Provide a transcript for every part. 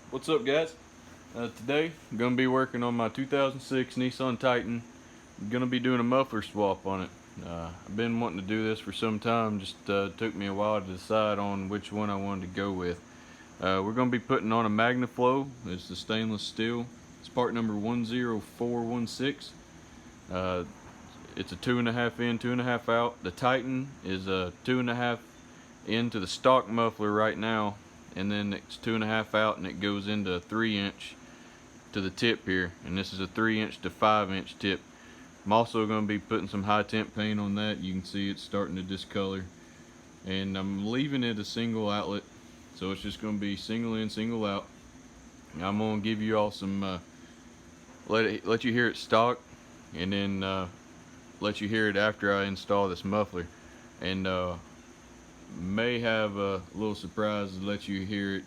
What's up, guys? Today I'm going to be working on my 2006 Nissan Titan. I'm going to be doing a muffler swap on it. I've been wanting to do this for some time, just took me a while to decide on which one I wanted to go with. We're going to be putting on a Magnaflow. It's the stainless steel. It's part number 10416. It's a 2.5 in, 2.5 out. The Titan is a 2.5 into the stock muffler right now, and then it's 2.5 out and it goes into a 3-inch to the tip here, and this is a 3-inch to 5-inch tip. I'm also going to be putting some high temp paint on that. You can see it's starting to discolor, and I'm leaving it a single outlet, so it's just going to be single in, single out. I'm going to give you all some let you hear it stock, and then let you hear it after I install this muffler, and may have a little surprise to let you hear it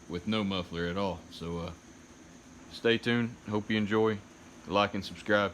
with no muffler at all. So stay tuned. Hope you enjoy. Like and subscribe.